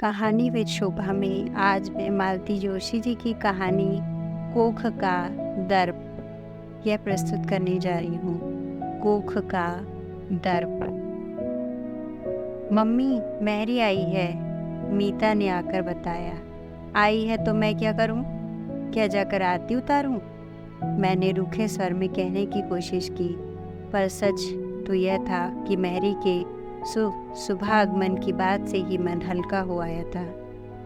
कहानी विद शोभा में आज मैं मालती जोशी जी की कहानी कोख का दर्प यह प्रस्तुत करने जा रही हूँ। कोख का दर्प। मम्मी, मैरी आई है, मीता ने आकर बताया। आई है तो मैं क्या करूँ? क्या जाकर आरती उतारूँ? मैंने रूखे स्वर में कहने की कोशिश की, पर सच तो यह था कि मैरी के सुबह आगमन की बात से ही मन हल्का हो आया था।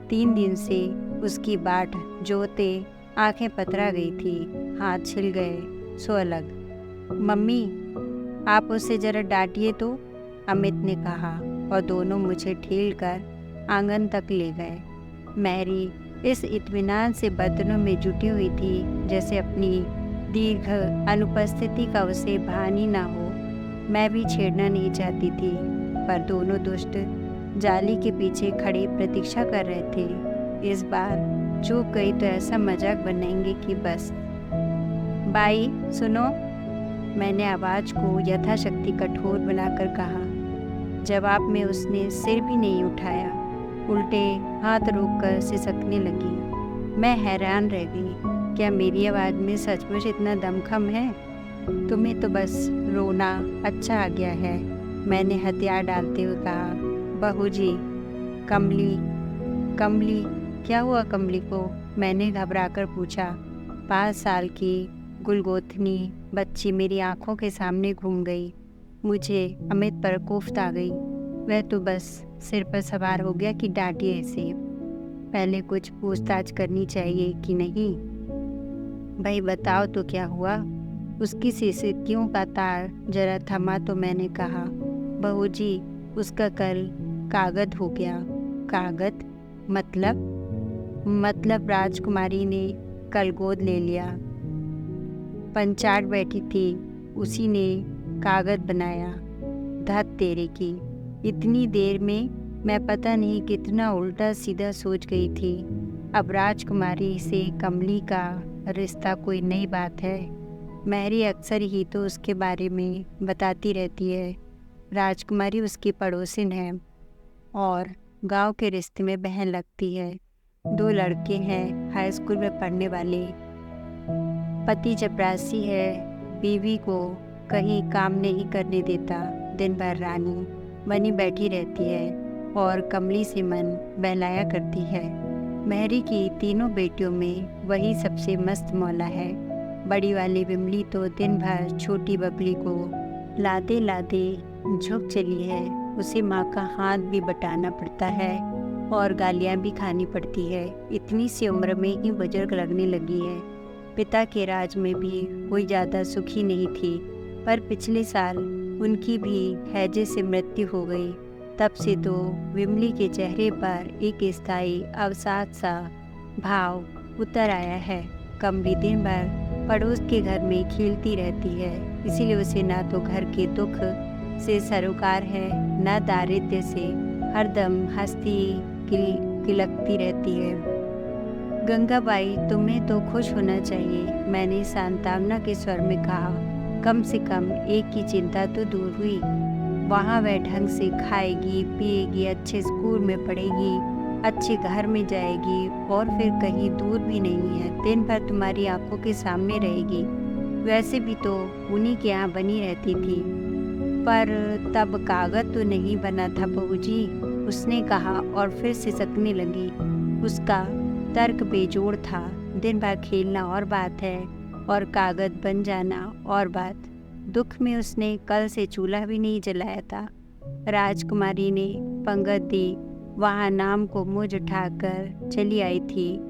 3 दिन से उसकी बाट जोते आंखें पतरा गई थी, हाथ छिल गए सो अलग। मम्मी, आप उसे जरा डांटिए तो, अमित ने कहा और दोनों मुझे ठेल कर आंगन तक ले गए। मैरी इस इत्मीनान से बर्तनों में जुटी हुई थी जैसे अपनी दीर्घ अनुपस्थिति का उसे भान ही ना हो। मैं भी छेड़ना नहीं चाहती थी, पर दोनों दुष्ट जाली के पीछे खड़े प्रतीक्षा कर रहे थे। इस बार चूक गई तो ऐसा मजाक बनाएंगे कि बस। बाई सुनो, मैंने आवाज़ को यथाशक्ति कठोर बनाकर कहा। जवाब में उसने सिर भी नहीं उठाया, उल्टे हाथ रोककर सिसकने लगी। मैं हैरान रह गई। क्या मेरी आवाज़ में सचमुच इतना दमखम है? तुम्हें तो बस रोना अच्छा आ गया है, मैंने हथियार डालते हुए कहा। बहू जी, कमली, क्या हुआ कमली को? मैंने घबराकर पूछा। 5 साल की गुलगोथनी बच्ची मेरी आंखों के सामने घूम गई। मुझे अमित पर कोफ्त आ गई। वह तो बस सिर पर सवार हो गया कि डांटिए इसे। पहले कुछ पूछताछ करनी चाहिए कि नहीं? भाई बताओ तो क्या हुआ? उसकी सिसकियों का तार जरा थमा तो मैंने कहा। बहू जी, उसका कल कागद हो गया। कागद? मतलब राजकुमारी ने कल गोद ले लिया। पंचाट बैठी थी, उसी ने कागद बनाया। धत तेरे की, इतनी देर में मैं पता नहीं कितना उल्टा सीधा सोच गई थी। अब राजकुमारी से कमली का रिश्ता कोई नई बात है। मैरी अक्सर ही तो उसके बारे में बताती रहती है। राजकुमारी उसकी पड़ोसिन है और गांव के रिश्ते में बहन लगती है। 2 लड़के हैं हाई स्कूल में पढ़ने वाले। पति चपरासी है, बीवी को कहीं काम नहीं करने देता, दिन भर रानी बनी बैठी रहती है और कमली से मन बहलाया करती है। मैरी की तीनों बेटियों में वही सबसे मस्त मौला है। बड़ी वाली विमली तो दिन भर छोटी बबली को लाते लाते झुक चली है। उसे माँ का हाथ भी बटाना पड़ता है और गालियाँ भी खानी पड़ती है। इतनी सी उम्र में ही बुजुर्ग लगने लगी है। पिता के राज में भी कोई ज़्यादा सुखी नहीं थी, पर पिछले साल उनकी भी हैजे से मृत्यु हो गई। तब से तो विमली के चेहरे पर एक स्थायी अवसाद सा भाव उतर आया है। कमली दिन भर पड़ोस के घर में खेलती रहती है, इसीलिए उसे ना तो घर के दुख से सरोकार है, ना दारिद्र्य से। हरदम हंसती खिलखती रहती है। गंगाबाई, तुम्हें तो खुश होना चाहिए, मैंने सांत्वना के स्वर में कहा। कम से कम एक की चिंता तो दूर हुई। वहाँ वह ढंग से खाएगी पिएगी, अच्छे स्कूल में पढ़ेगी, अच्छे घर में जाएगी और फिर कहीं दूर भी नहीं है। दिन भर तुम्हारी आंखों के सामने रहेगी। वैसे भी तो उन्हीं के यहाँ बनी रहती थी। पर तब कागज तो नहीं बना था बहू जी, उसने कहा और फिर सिसकने लगी। उसका तर्क बेजोड़ था। दिन भर खेलना और बात है और कागज बन जाना और बात। दुख में उसने कल से चूल्हा भी नहीं जलाया था। राजकुमारी ने पंगत दी, वहाँ नाम को मुँह उठाकर चली आई थी।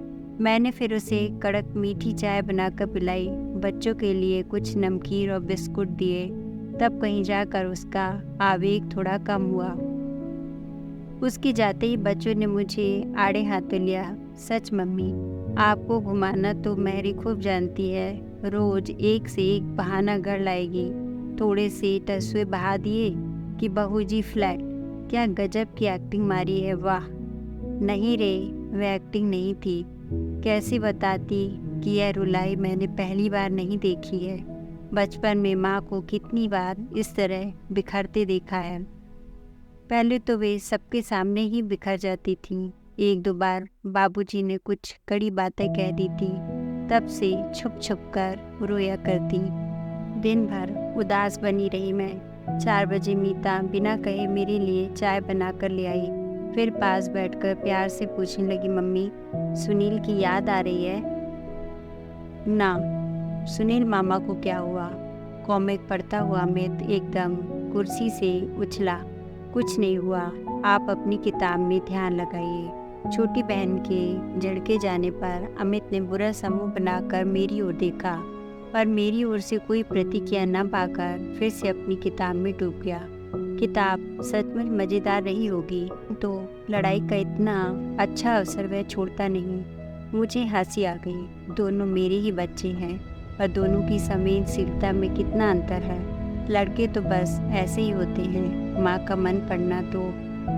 मैंने फिर उसे कड़क मीठी चाय बनाकर पिलाई, बच्चों के लिए कुछ नमकीन और बिस्कुट दिए। तब कहीं जाकर उसका आवेग थोड़ा कम हुआ। उसके जाते ही बच्चों ने मुझे आड़े हाथों लिया। सच मम्मी, आपको घुमाना तो मैरी खूब जानती है। रोज एक से एक बहाना गढ़ लाएगी। थोड़े से टसुए बहा दिए कि बहू जी फ्लैट। क्या गजब की एक्टिंग मारी है, वाह। नहीं रे, वह एक्टिंग नहीं थी। कैसे बताती कि यह रुलाई मैंने पहली बार नहीं देखी है। बचपन में माँ को कितनी बार इस तरह बिखरते देखा है। पहले तो वे सबके सामने ही बिखर जाती थीं। एक दो बार बाबूजी ने कुछ कड़ी बातें कह दी थी, तब से छुप छुप कर रोया करती। दिन भर उदास बनी रही मैं। 4 बजे मीता बिना कहे मेरे लिए चाय बना कर ले आई। फिर पास बैठकर प्यार से पूछने लगी, मम्मी सुनील की याद आ रही है? ना, सुनील मामा को क्या हुआ? कॉमिक पढ़ता हुआ अमित एकदम कुर्सी से उछला। कुछ नहीं हुआ, आप अपनी किताब में ध्यान लगाइए। छोटी बहन के झड़के जाने पर अमित ने बुरा सा मुंह बनाकर मेरी ओर देखा, पर मेरी ओर से कोई प्रतिक्रिया न पाकर फिर से अपनी किताब में डूब गया। किताब सचमुच मज़ेदार रही होगी तो लड़ाई का इतना अच्छा अवसर वह छोड़ता नहीं। मुझे हंसी आ गई। दोनों मेरे ही बच्चे हैं, पर दोनों की संवेदनशीलता में कितना अंतर है। लड़के तो बस ऐसे ही होते हैं। माँ का मन पड़ना तो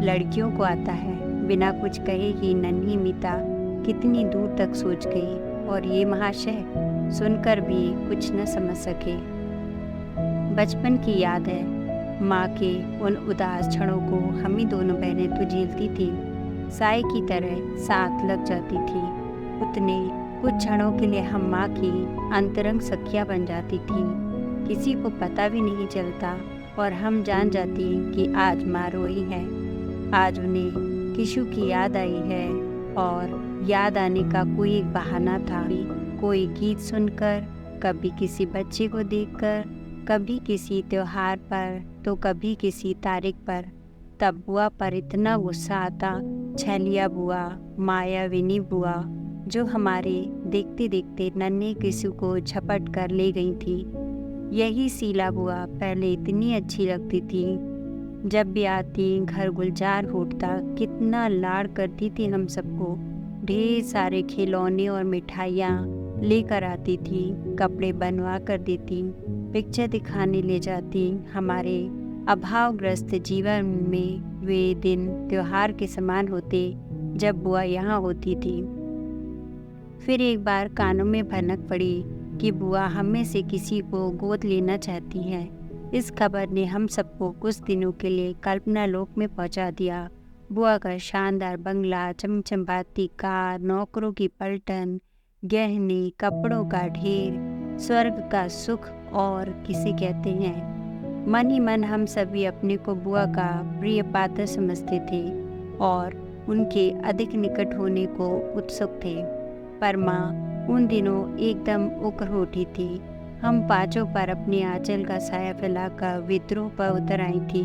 लड़कियों को आता है। बिना कुछ कहे ही नन्ही मीता कितनी दूर तक सोच गई, और ये महाशय सुनकर भी कुछ न समझ सके। बचपन की याद है। माँ के उन उदास क्षणों को हम ही दोनों बहनें तो झेलती थी, साए की तरह साथ लग जाती थी। उतने कुछ क्षणों के लिए हम माँ की अंतरंग सखियाँ बन जाती थी। किसी को पता भी नहीं चलता, और हम जान जाती कि आज माँ रोई है, आज उन्हें किशु की याद आई है। और याद आने का कोई एक बहाना था। कोई गीत सुनकर, कभी किसी बच्चे को देखकर, कभी किसी त्योहार पर तो कभी किसी तारीख पर। तब बुआ पर इतना गुस्सा आता। छलिया बुआ, मायाविनी बुआ, जो हमारे देखते देखते नन्हे किशु को झपट कर ले गई थी। यही शीला बुआ पहले इतनी अच्छी लगती थी। जब भी आती घर गुलजार उठता। कितना लाड़ करती थी हम सबको। ढेर सारे खिलौने और मिठाइयाँ लेकर आती थी, कपड़े बनवा कर देती, पिक्चर दिखाने ले जाती। हमारे अभावग्रस्त जीवन में वे दिन त्योहार के समान होते जब बुआ यहाँ होती थी। फिर एक बार कानों में भनक पड़ी कि बुआ हम में से किसी को गोद लेना चाहती हैं। इस खबर ने हम सबको कुछ दिनों के लिए कल्पना लोक में पहुंचा दिया। बुआ का शानदार बंगला, चमचमाती कार, नौकरों की पलटन, गहने, कपड़ों का ढेर, स्वर्ग का सुख और किसे कहते हैं। मन ही मन हम सभी अपने को बुआ का प्रिय पात्र समझते थे और उनके अधिक निकट होने को उत्सुक थे। पर माँ उन दिनों एकदम उग्र उठी थी। हम पांचों पर अपने आंचल का साया फैलाकर विद्रोह पर उतर आई थी।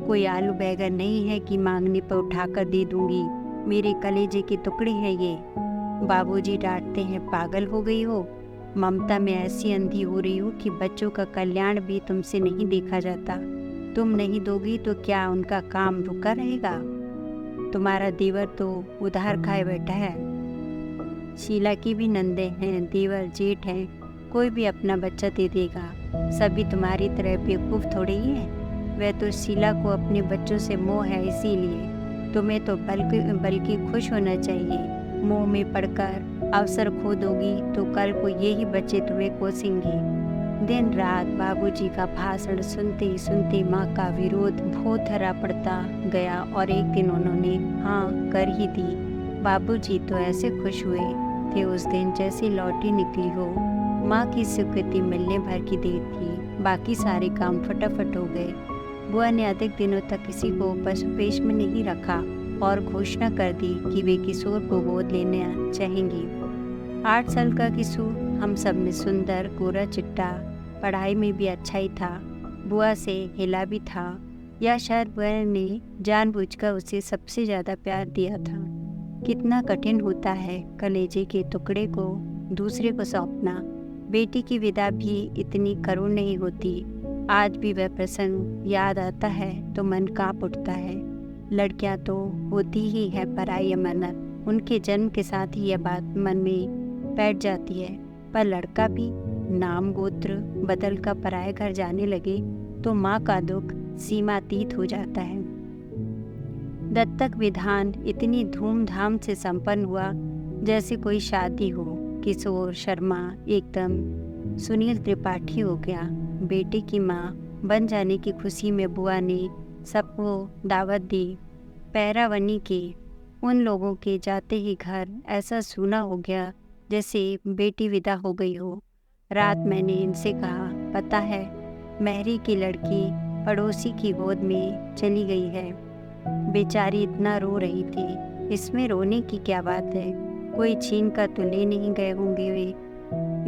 कोई आलू बैगन नहीं है कि मांगने पर उठाकर दे दूंगी। मेरे कलेजे के टुकड़े हैं ये। बाबूजी डांटते हैं, पागल हो गई हो। ममता में ऐसी अंधी हो रही हो कि बच्चों का कल्याण भी तुमसे नहीं देखा जाता। तुम नहीं दोगी तो क्या उनका काम रुका रहेगा? तुम्हारा देवर तो उधार खाए बैठा है। शीला की भी नंदे हैं, देवर जेठ हैं, कोई भी अपना बच्चा दे देगा। सभी तुम्हारी तरह बेवकूफ़ थोड़े ही हैं। वह तो शीला को अपने बच्चों से मोह है, इसीलिए तुम्हें तो बल्कि खुश होना चाहिए। मोह में पड़कर अवसर खो दोगी तो कल को यही बच्चे तुम्हें कोसेंगे। दिन रात बाबूजी का भाषण सुनते ही सुनते माँ का विरोध भोथरा पड़ता गया, और एक दिन उन्होंने हाँ कर ही दी। बाबूजी तो ऐसे खुश हुए थे उस दिन जैसे लौटी निकली हो। माँ की स्वीकृति मिलने भर की देर थी, बाकी सारे काम फटाफट हो गए। बुआ ने अधिक दिनों तक किसी को पशुपेश में नहीं रखा और घोषणा कर दी कि वे किशोर को गोद लेना चाहेंगी। 8 साल का किशोर हम सब में सुंदर, गोरा चिट्टा, पढ़ाई में भी अच्छा ही था, बुआ से हिला भी था, या शायद बुआ ने जानबूझकर उसे सबसे ज़्यादा प्यार दिया था। कितना कठिन होता है कलेजे के टुकड़े को दूसरे को सौंपना। बेटी की विदा भी इतनी करुण नहीं होती। आज भी वह प्रसंग याद आता है तो मन कांप उठता है। लड़कियां तो होती ही है पराई अमानत। उनके जन्म के साथ ही यह बात मन में बैठ जाती है। पर लड़का भी नाम गोत्र बदल कर पराए घर जाने लगे तो माँ का दुख सीमातीत हो जाता है। दत्तक विधान इतनी धूमधाम से संपन्न हुआ जैसे कोई शादी हो। किशोर शर्मा एकदम सुनील त्रिपाठी हो गया। बेटे की माँ बन जाने की खुशी में बुआ ने सबको दावत दी। पैरावनी के उन लोगों के जाते ही घर ऐसा सूना हो गया जैसे बेटी विदा हो गई हो। रात मैंने इनसे कहा, पता है, महरी की लड़की पड़ोसी की गोद में चली गई है। बेचारी इतना रो रही थी। इसमें रोने की क्या बात है? कोई छीन कर तो ले नहीं गए होंगे वे।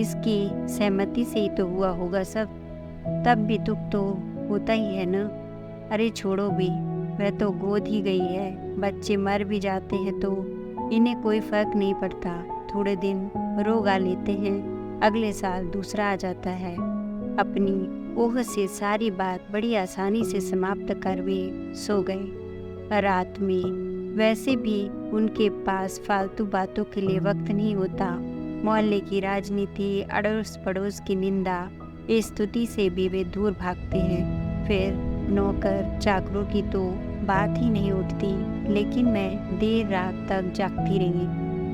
इसकी सहमति से ही तो हुआ होगा सब। तब भी दुख तो होता ही है ना। अरे छोड़ो भी, वह तो गोद ही गई है। बच्चे मर भी जाते हैं तो इन्हें कोई फर्क नहीं पड़ता। थोड़े दिन रोग आ लेते हैं, अगले साल दूसरा आ जाता है। अपनी ओह से सारी बात बड़ी आसानी से समाप्त कर वे सो गए। रात में वैसे भी उनके पास फालतू बातों के लिए वक्त नहीं होता। मोहल्ले की राजनीति, अड़ोस पड़ोस की निंदा, स्तुति से भी वे दूर भागते हैं। फिर नौकर चाकरों की तो बात ही नहीं उठती। लेकिन मैं देर रात तक जागती रही।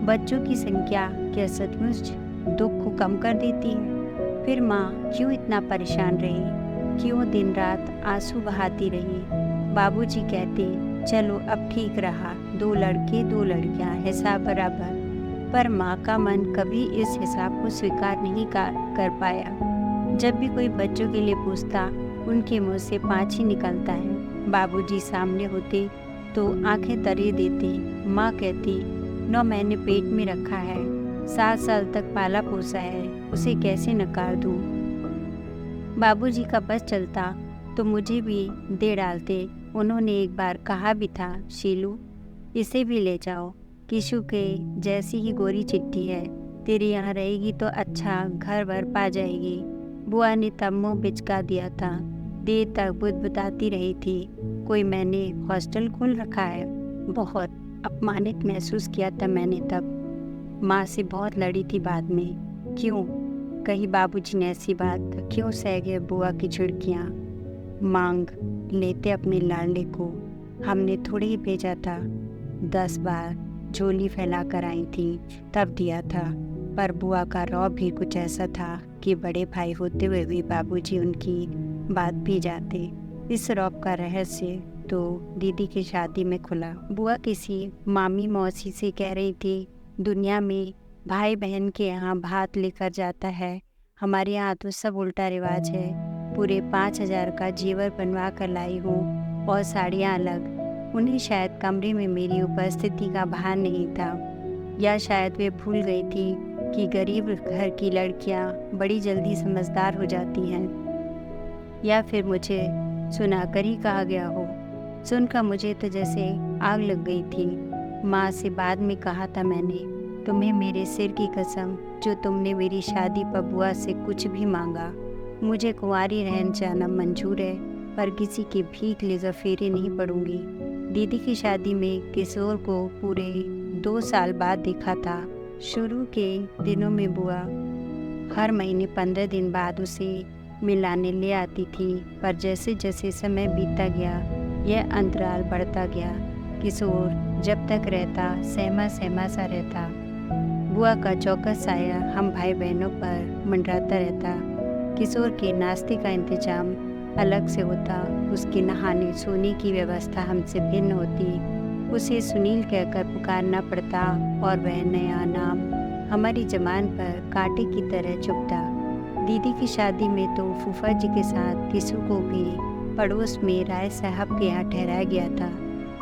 बच्चों की संख्या क्या सचमुच दुख को कम कर देती है? फिर माँ क्यों इतना परेशान रही? क्यों दिन रात आंसू बहाती रही? बाबूजी कहते, चलो अब ठीक रहा, 2 लड़के 2 लड़कियाँ, हिसाब बराबर। पर माँ का मन कभी इस हिसाब को स्वीकार नहीं कर पाया। जब भी कोई बच्चों के लिए पूछता, उनके मुंह से 5 ही निकलता है। बाबूजी सामने होते तो आंखें तरे देते। माँ कहती, 9 महीने पेट में रखा है, 7 साल तक पाला पोसा है, उसे कैसे नकार दूँ? बाबूजी का बस चलता तो मुझे भी दे डालते। उन्होंने एक बार कहा भी था, शीलू, इसे भी ले जाओ, किशु के जैसी ही गोरी चिट्ठी है, तेरे यहाँ रहेगी तो अच्छा घर वर पा जाएगी। बुआ ने तब मुँह बिचका दिया था। देर तक बुदबुदाती रही थी। कोई मैंने हॉस्टल खोल रखा है? बहुत अपमानित महसूस किया था मैंने तब। माँ से बहुत लड़ी थी बाद में। क्यों? कहीं बाबूजी ने ऐसी बात क्यों सह गए? बुआ की झुड़कियाँ मांग लेते अपने लाडले को। हमने थोड़े ही भेजा था, 10 बार झोली फैला कर आई थी तब दिया था। पर बुआ का रौब भी कुछ ऐसा था कि बड़े भाई होते हुए भी बाबूजी उनकी बात भी जाते। इस रौब का रहस्य तो दीदी की शादी में खुला। बुआ किसी मामी मौसी से कह रही थी, दुनिया में भाई बहन के यहाँ भात लेकर जाता है, हमारे यहाँ तो सब उल्टा रिवाज है। पूरे 5,000 का जेवर बनवा कर लाई हूँ और साड़ियाँ अलग। उन्हें शायद कमरे में मेरी उपस्थिति का भान नहीं था, या शायद वे भूल गई थी कि गरीब घर की लड़कियाँ बड़ी जल्दी समझदार हो जाती हैं, या फिर मुझे सुनाकर ही कहा गया हो। सुनकर मुझे तो जैसे आग लग गई थी। माँ से बाद में कहा था मैंने, तुम्हें मेरे सिर की कसम, जो तुमने मेरी शादी पर बुआ से कुछ भी मांगा। मुझे कुंवारी रहन जाना मंजूर है, पर किसी की भीख लेकर फेरे नहीं पड़ूंगी। दीदी की शादी में किशोर को पूरे 2 साल बाद देखा था। शुरू के दिनों में बुआ हर महीने 15 दिन बाद उसे मिलाने ले आती थी, पर जैसे जैसे समय बीतता गया यह अंतराल बढ़ता गया। किशोर जब तक रहता सहमा सहमा सा रहता। बुआ का चौकस साया हम भाई बहनों पर मंडराता रहता। किशोर के नाश्ते का इंतजाम अलग से होता, उसके नहाने सोने की व्यवस्था हमसे भिन्न होती। उसे सुनील कहकर पुकारना पड़ता और वह नया नाम हमारी ज़बान पर कांटे की तरह चुभता। दीदी की शादी में तो फूफा जी के साथ किशु को भी पड़ोस में राय साहब के यहाँ ठहराया गया था।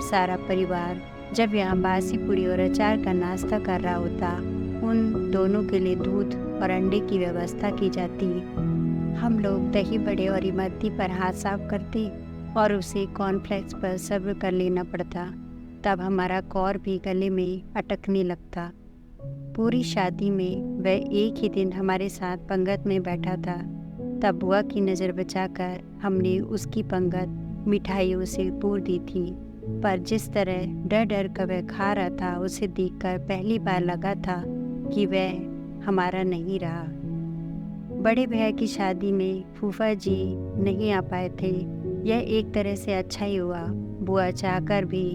सारा परिवार जब यहाँ बासी पूरी और अचार का नाश्ता कर रहा होता, उन दोनों के लिए दूध और अंडे की व्यवस्था की जाती। हम लोग दही बड़े और इमरती पर हाथ साफ करते और उसे कॉर्नफ्लेक्स पर सर्व कर लेना पड़ता। तब हमारा कौर भी गले में अटकने लगता। पूरी शादी में वह एक ही दिन हमारे साथ पंगत में बैठा था। तब बुआ की नज़र बचाकर हमने उसकी पंगत मिठाइयों से पूर दी थी। पर जिस तरह डर डर कर वह खा रहा था, उसे देखकर पहली बार लगा था कि वह हमारा नहीं रहा। बड़े भैया की शादी में फूफा जी नहीं आ पाए थे। यह एक तरह से अच्छा ही हुआ। बुआ चाहकर भी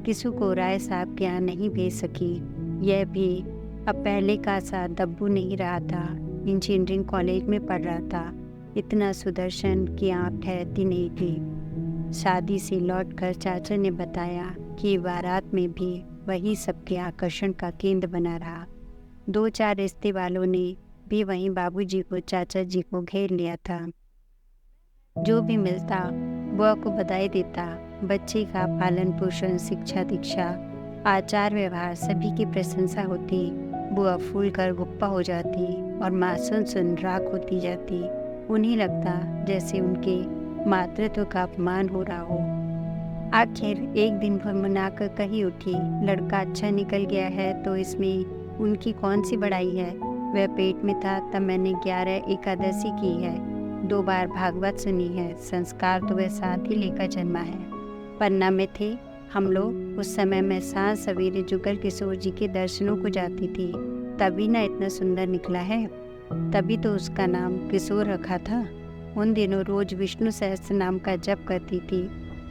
किशु को राय साहब के यहाँ नहीं भेज सकी। यह भी अब पहले का सा दब्बू नहीं रहा था। इंजीनियरिंग कॉलेज में पढ़ रहा था। इतना सुदर्शन कि आँख ठहरती नहीं थी। शादी से लौटकर चाचा ने बताया कि बारात में भी वही सबके आकर्षण का केंद्र बना रहा। 2-4 रिश्ते वालों ने भी वहीं बाबूजी को चाचा जी को घेर लिया था। जो भी मिलता बुआ को बधाई देता। बच्चे का पालन पोषण, शिक्षा दीक्षा, आचार व्यवहार सभी की प्रशंसा होती। बुआ फूल कर गुप्पा हो जाती और माँ सुन राख होती जाती। उन्हें लगता जैसे उनके मातृत्व का अपमान हो रहा हो। आखिर एक दिन भर मनाकर कही उठी, लड़का अच्छा निकल गया है तो इसमें उनकी कौन सी बड़ाई है। वह पेट में था तब मैंने 11 एकादशी की है, 2 बार भागवत सुनी है। संस्कार तो वह साथ ही लेकर जन्मा है। पन्ना में थे हम लोग। उस समय मैं सांझ सवेरे जुगल किशोर जी के दर्शनों को जाती थी। तभी ना इतना सुंदर निकला है, तभी तो उसका नाम किशोर रखा था। उन दिनों रोज विष्णु सहस्त्र नाम का जप करती थी,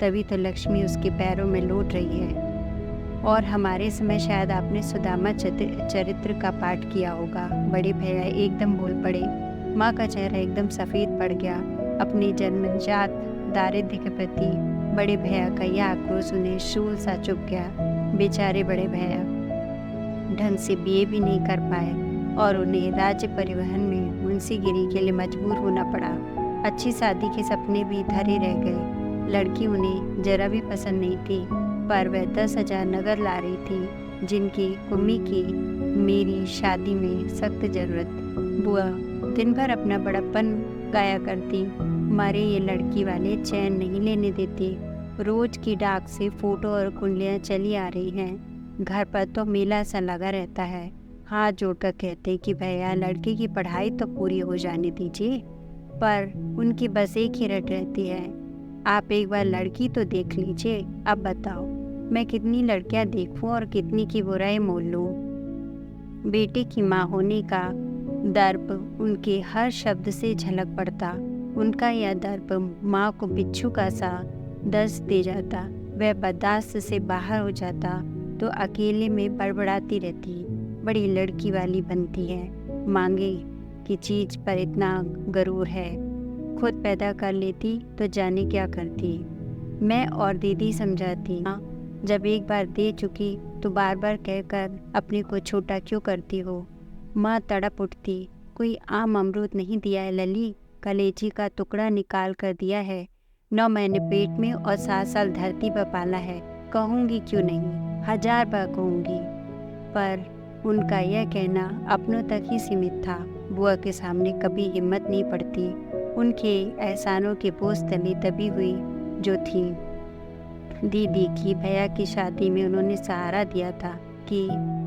तभी तो लक्ष्मी उसके पैरों में लौट रही है। और हमारे समय शायद आपने सुदामा चरित्र का पाठ किया होगा। बड़े भैया एकदम बोल पड़े। माँ का चेहरा एकदम सफ़ेद पड़ गया। अपनी जन्मजात दारिद्र्य के प्रति बड़े भैया का यह आक्रोश उन्हें शूल सा चुभ गया। बेचारे बड़े भैया ढंग से बीए भी नहीं कर पाए और उन्हें राज्य परिवहन में मुंशीगिरी के लिए मजबूर होना पड़ा। अच्छी शादी के सपने भी धरे रह गए। लड़की उन्हें जरा भी पसंद नहीं थी, पर वह 10,000 नगद ला रही थी, जिनकी कुम्मी की मेरी शादी में सख्त जरूरत। बुआ दिन भर अपना बड़प्पन गाया करती, मारे ये लड़की वाले चैन नहीं लेने देते। रोज की डाक से फोटो और कुंडलियाँ चली आ रही हैं। घर पर तो मेला सा लगा रहता है। हाथ जोड़कर कहते कि भैया लड़की की पढ़ाई तो पूरी हो जाने दीजिए, पर उनकी बस एक ही रट रहती है, आप एक बार लड़की तो देख लीजिए। अब बताओ मैं कितनी लड़कियां देखूं और कितनी की बुराई मोल लूं। बेटे की माँ होने का दर्प उनके हर शब्द से झलक पड़ता। उनका यह दर्प माँ को बिच्छू का सा दर्द दे जाता। वह बर्दाश्त से बाहर हो जाता तो अकेले में बड़बड़ाती रहती। बड़ी लड़की वाली बनती है, मांगे की चीज पर इतना गरूर है। खुद पैदा कर लेती तो जाने क्या करती। मैं और दीदी समझाती, जब एक बार दे चुकी तो बार बार कहकर अपने को छोटा क्यों करती हो। माँ तड़प उठती, कोई आम अमरूद नहीं दिया है लली, कलेजी का टुकड़ा निकाल कर दिया है। 9 महीने पेट में और 7 साल धरती पर पाला है। कहूँगी क्यों नहीं, 1000 बार कहूँगी। पर उनका यह कहना अपनों तक ही सीमित था। बुआ के सामने कभी हिम्मत नहीं पड़ती। उनके एहसानों के बोझ तले दबी हुई जो थी। दीदी की भैया की शादी में उन्होंने सहारा दिया था कि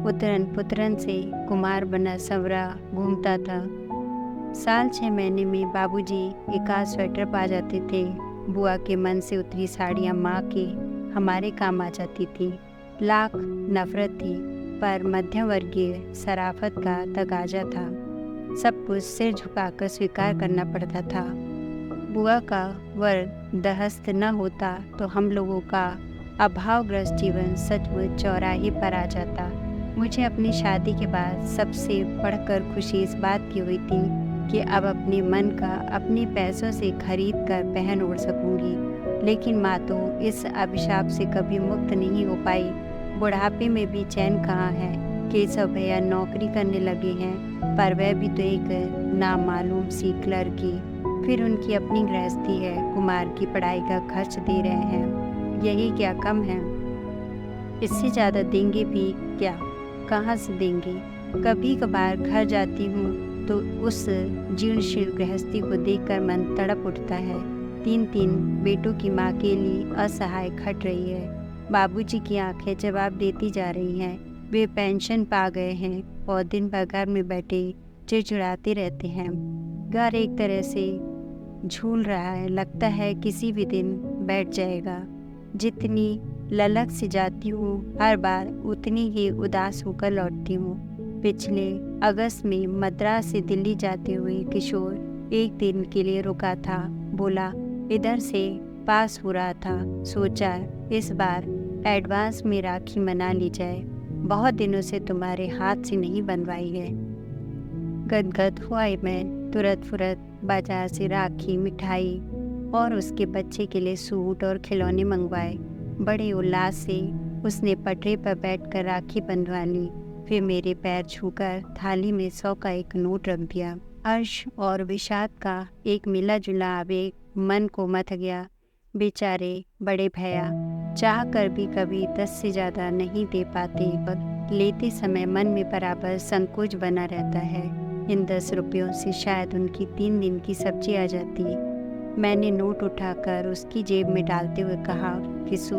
उतरन पुत्रन से कुमार बना संवरा घूमता था। साल 6 महीने में बाबूजी एकाध स्वेटर पा जाते थे। बुआ के मन से उतरी साड़ियाँ माँ के हमारे काम आ जाती थी। लाख नफरत थी, पर मध्यम वर्गीय शराफत का तगाजा था। सब कुछ सिर झुकाकर स्वीकार करना पड़ता था। बुआ का वर दहस्त न होता तो हम लोगों का अभावग्रस्त जीवन सचमुच चौराहे पर आ जाता। मुझे अपनी शादी के बाद सबसे बढ़कर खुशी इस बात की हुई थी कि अब अपने मन का अपने पैसों से खरीद कर पहन ओढ़ सकूंगी। लेकिन माँ तो इस अभिशाप से कभी मुक्त नहीं हो पाई। बुढ़ापे में भी चैन कहाँ है। केशव भैया नौकरी करने लगे हैं, पर वह भी तो एक नामालूम सी लड़की। फिर उनकी अपनी गृहस्थी है, कुमार की पढ़ाई का खर्च दे रहे हैं। यही क्या कम है, इससे ज़्यादा देंगे भी क्या, कहाँ से देंगे। कभी कभार घर जाती हूँ तो उस जीर्णशील गृहस्थी को देखकर मन तड़प उठता है। 3 बेटों की माँ के लिए असहाय खट रही है। बाबूजी की आंखें जवाब देती जा रही हैं। वे पेंशन पा गए हैं और दिन भर घर में बैठे चिड़चिड़ाते रहते हैं। घर एक तरह से झूल रहा है, लगता है किसी भी दिन बैठ जाएगा। जितनी ललक से जाती हूँ हर बार उतनी ही उदास होकर लौटती हूँ। पिछले अगस्त में मद्रास से दिल्ली जाते हुए किशोर एक दिन के लिए रुका था। बोला इधर से पास हो रहा था, सोचा इस बार एडवांस में राखी मना ली जाए। बहुत दिनों से तुम्हारे हाथ से नहीं बनवाई है। गदगद हुआ मैं तुरंत फुरत बाजार से राखी, मिठाई और उसके बच्चे के लिए सूट और खिलौने मंगवाए। बड़े उल्लास से उसने पटरे पर बैठकर राखी बंधवा ली। फिर मेरे पैर छूकर थाली में 100 का एक नोट रख दिया। हर्ष और विषाद का एक मिला जुला आवेग मन को मथ गया। बेचारे बड़े भैया चाह कर भी कभी 10 से ज़्यादा नहीं दे पाते, पर लेते समय मन में बराबर संकोच बना रहता है। इन 10 रुपयों से शायद उनकी 3 दिन की सब्जी आ जाती। मैंने नोट उठाकर उसकी जेब में डालते हुए कहा, किसू,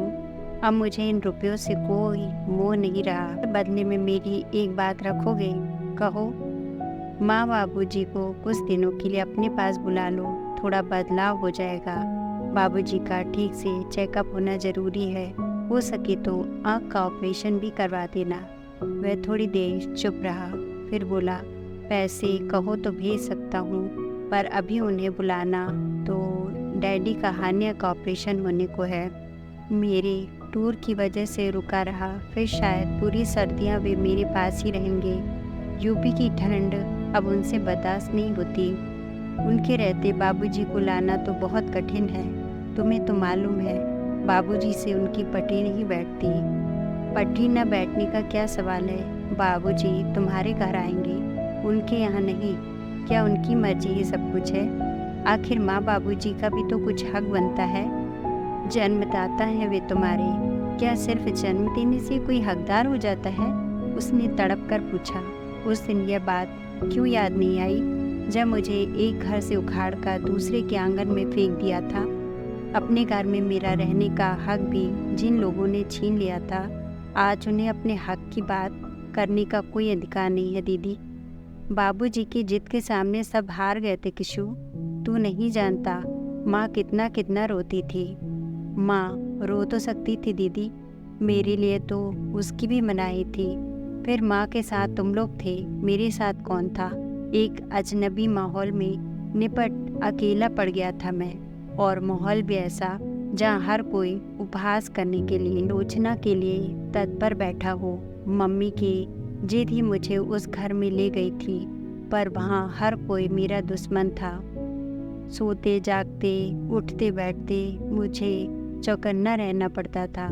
अब मुझे इन रुपयों से कोई मोह नहीं रहा। बदले में मेरी एक बात रखोगे? कहो। माँ बाबूजी को कुछ दिनों के लिए अपने पास बुला लो, थोड़ा बदलाव हो जाएगा। बाबूजी का ठीक से चेकअप होना ज़रूरी है। हो सके तो आँख का ऑपरेशन भी करवा देना। वह थोड़ी देर चुप रहा, फिर बोला, पैसे कहो तो भेज सकता हूँ, पर अभी उन्हें बुलाना तो डैडी का हार्निया का ऑपरेशन होने को है। मेरे टूर की वजह से रुका रहा, फिर शायद पूरी सर्दियाँ वे मेरे पास ही रहेंगे। यूपी की ठंड अब उनसे बर्दाश्त नहीं होती। उनके रहते बाबूजी को लाना तो बहुत कठिन है। तुम्हें तो मालूम है, बाबूजी से उनकी पटरी नहीं बैठती। पटरी न बैठने का क्या सवाल है? बाबूजी तुम्हारे घर आएंगे, उनके यहाँ नहीं। क्या उनकी मर्जी ही सब कुछ है? आखिर माँ बाबूजी का भी तो कुछ हक बनता है। जन्मदाता है वे तुम्हारे, क्या सिर्फ जन्म देने से कोई हकदार हो जाता है? उसने तड़प कर पूछा। उस दिन यह बात क्यों याद नहीं आई जब मुझे एक घर से उखाड़ कर दूसरे के आंगन में फेंक दिया था? अपने घर में मेरा रहने का हक भी जिन लोगों ने छीन लिया था, आज उन्हें अपने हक की बात करने का कोई अधिकार नहीं है। दीदी, बाबूजी की जिद के सामने सब हार गए थे। किशु, तू नहीं जानता माँ कितना कितना रोती थी। माँ रो तो सकती थी दीदी, मेरे लिए तो उसकी भी मनाही थी। फिर माँ के साथ तुम लोग थे, मेरे साथ कौन था? एक अजनबी माहौल में निपट अकेला पड़ गया था मैं, और माहौल भी ऐसा जहाँ हर कोई उपहास करने के लिए, लोचना के लिए तत्पर बैठा हो। मम्मी की जिद ही मुझे उस घर में ले गई थी, पर वहाँ हर कोई मेरा दुश्मन था। सोते जागते उठते बैठते मुझे चौकन्ना रहना पड़ता था,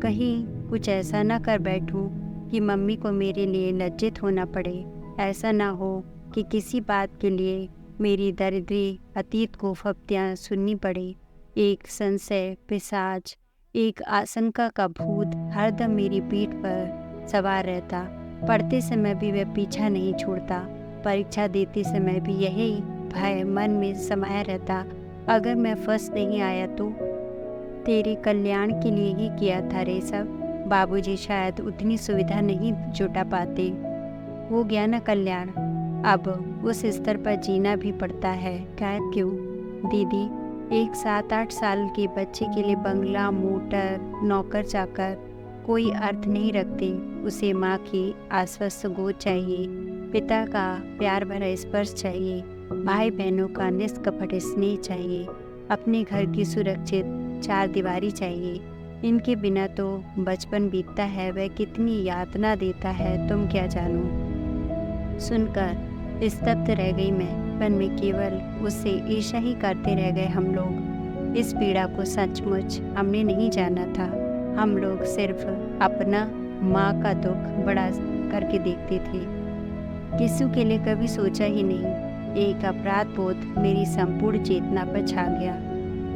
कहीं कुछ ऐसा ना कर बैठूं कि मम्मी को मेरे लिए लज्जित होना पड़े। ऐसा ना हो कि किसी बात के लिए मेरी दरिद्री अतीत को फप्तियाँ सुननी पड़े। एक संशय पिशाच, एक आशंका का भूत हरदम मेरी पीठ पर सवार रहता। पढ़ते समय भी वह पीछा नहीं छोड़ता, परीक्षा देते समय भी यही भय मन में समाया रहता। अगर मैं फर्स्ट नहीं आया तो तेरे कल्याण के लिए ही किया था रे सब। बाबूजी शायद उतनी सुविधा नहीं जुटा पाते। हो गया ना कल्याण, अब उस स्तर पर जीना भी पड़ता है। क्या क्यों दीदी, एक 7-8 साल के बच्चे के लिए बंगला, मोटर, नौकर चाकर कोई अर्थ नहीं रखते। उसे माँ की आश्वस्त गोद चाहिए, पिता का प्यार भरा स्पर्श चाहिए, भाई बहनों का निष्कपट स्नेह चाहिए, अपने घर की सुरक्षित 4 दीवारी चाहिए। इनके बिना तो बचपन बीतता है, वह कितनी यातना देता है तुम क्या जानो। सुनकर स्तब्ध रह गई मैं, मन में केवल उससे ईर्ष्या ही करते रह गए हम लोग। इस पीड़ा को सचमुच हमने नहीं जाना था। हम लोग सिर्फ अपना माँ का दुख बड़ा करके देखते थे, किसी के लिए कभी सोचा ही नहीं। एक अपराध बोध मेरी संपूर्ण चेतना पर छा गया।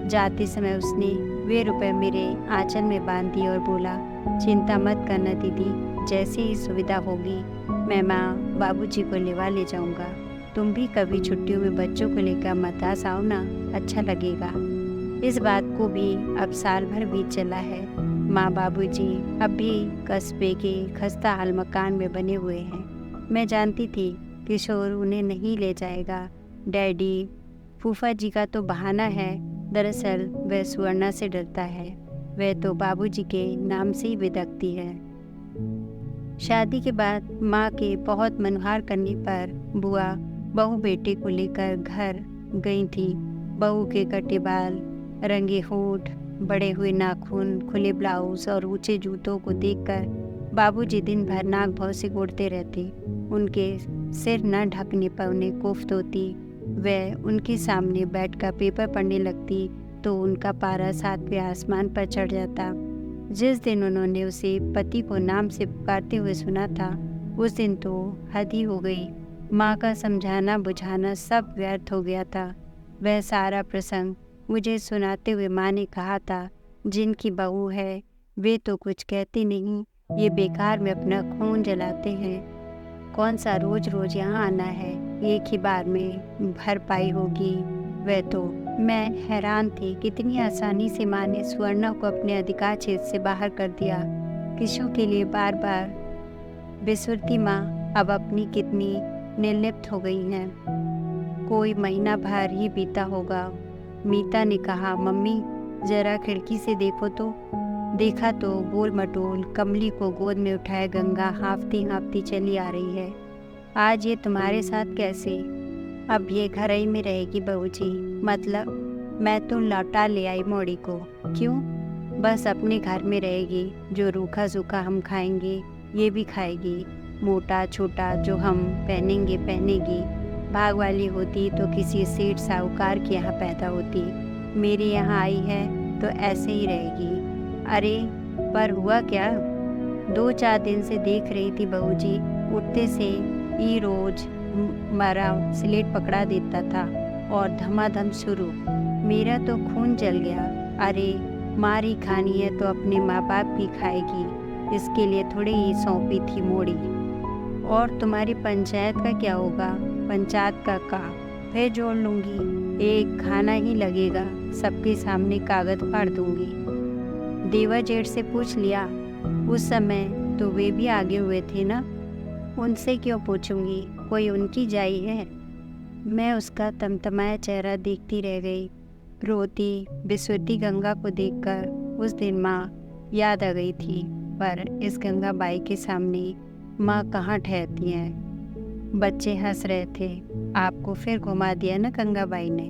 जाते समय उसने वे रुपए मेरे आंचल में बांध दिए और बोला, चिंता मत करना दीदी, जैसे ही सुविधा होगी मैं माँ बाबूजी को लेवा ले जाऊंगा। तुम भी कभी छुट्टियों में बच्चों को लेकर मद्रास आओ ना, अच्छा लगेगा। इस बात को भी अब साल भर बीत चला है। माँ बाबूजी अब भी कस्बे के खस्ता हाल मकान में बने हुए हैं। मैं जानती थी किशोर उन्हें नहीं ले जाएगा। डैडी, फूफा जी का तो बहाना है, दरअसल वह सुवर्णा से डरता है। वह तो बाबूजी के नाम से ही विदकती है। शादी के बाद माँ के बहुत मनहार करने पर बुआ बहू बेटे को लेकर घर गई थी। बहू के कटे बाल, रंगे होठ, बड़े हुए नाखून, खुले ब्लाउज और ऊंचे जूतों को देखकर बाबूजी दिन भर नाक भौं से गोड़ते रहते। उनके सिर न ढकने पर उन्हें कोफ्त होती। वह उनके सामने बैठकर पेपर पढ़ने लगती तो उनका पारा 7वें आसमान पर चढ़ जाता। जिस दिन उन्होंने उसे पति को नाम से पुकारते हुए सुना था, उस दिन तो हद ही हो गई। माँ का समझाना बुझाना सब व्यर्थ हो गया था। वह सारा प्रसंग मुझे सुनाते हुए माँ ने कहा था, जिनकी बहू है वे तो कुछ कहते नहीं, ये बेकार में अपना खून जलाते हैं। कौन सा रोज रोज यहाँ आना है, एक ही बार में भरपाई होगी। वह तो मैं हैरान थी, कितनी आसानी से माँ ने सुवर्णा को अपने अधिकार क्षेत्र से बाहर कर दिया। किशु के लिए बार बार बिसुरती माँ अब अपनी कितनी निर्लिप्त हो गई हैं। कोई महीना भर ही बीता होगा। मीता ने कहा, मम्मी जरा खिड़की से देखो तो। देखा तो गोल मटोल कमली को गोद में उठाए गंगा हाँफती हाँफती चली आ रही है। आज ये तुम्हारे साथ कैसे? अब ये घर ही में रहेगी बहू जी। मतलब मैं तो लौटा ले आई मोड़ी को। क्यों? बस अपने घर में रहेगी। जो रूखा सूखा हम खाएंगे ये भी खाएगी। मोटा छोटा जो हम पहनेंगे पहनेगी। भाग वाली होती तो किसी सेठ साहूकार के यहाँ पैदा होती। मेरे यहाँ आई है तो ऐसे ही रहेगी। अरे पर हुआ क्या? 2-4 दिन से देख रही थी बहू जी, उठते से ही रोज मारा स्लेट पकड़ा देता था और धमाधम शुरू। मेरा तो खून जल गया। अरे मारी खानी है तो अपने माँ बाप की खाएगी, इसके लिए थोड़ी ही सौंपी थी मोड़ी। और तुम्हारी पंचायत का क्या होगा? पंचायत का फिर जोड़ लूँगी, एक खाना ही लगेगा। सबके सामने कागज फाड़ दूँगी। देवर जेठ से पूछ लिया, उस समय तो वे भी आगे हुए थे ना। उनसे क्यों पूछूंगी, कोई उनकी जाई है। मैं उसका तमतमाया चेहरा देखती रह गई। रोती बिसुरती गंगा को देखकर उस दिन माँ याद आ गई थी, पर इस गंगा बाई के सामने माँ कहाँ ठहरती हैं। बच्चे हंस रहे थे। आपको फिर घुमा दिया ना गंगा बाई ने।